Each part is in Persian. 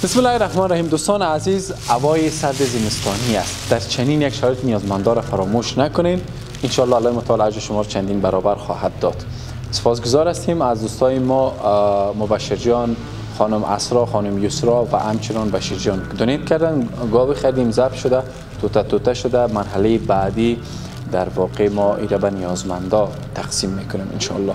بسم الله الرحمن الرحیم. دوستان عزیز، هوای سرد زمستانی است. در چنین یک شرایط نیازمندان را فراموش نکنین. ان شاء الله الله متعال اجر شما را چندین برابر خواهد داد. سپاسگزار هستیم از دوستای ما مبشر جان، خانم اسرا، خانم یسرا و همچنان بشیر جان دونیت کردن. گاوی خریدیم، ضبط شده، توته شده. مرحله بعدی در واقع ما ایره به نیازمندا تقسیم میکنیم ان شاء الله.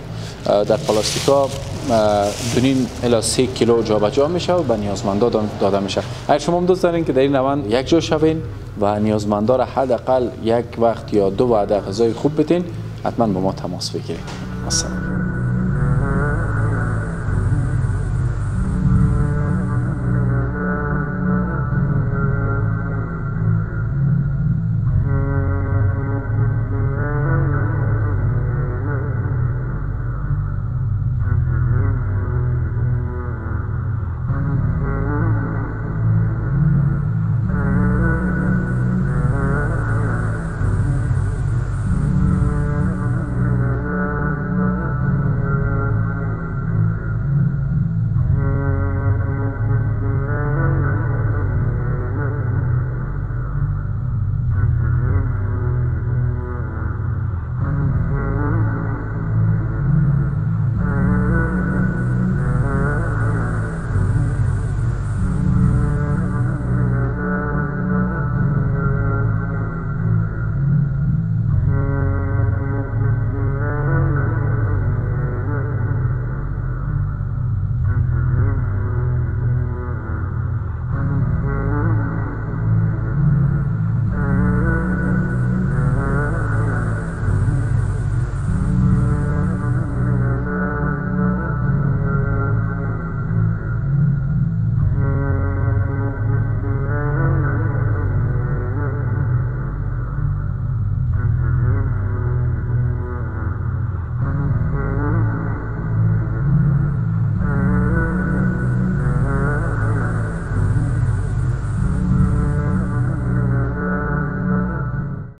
در پلاستیکا 2.5 الی 3 کیلو جابجا میشه و به نیازمندا داده میشه. اگر شما هم دوست دارین که در این روند یک جا شوین و نیازمندا را حداقل یک وقت یا 2 وعده غذای خوب بدین، حتما با ما تماس بگیرید. السلام.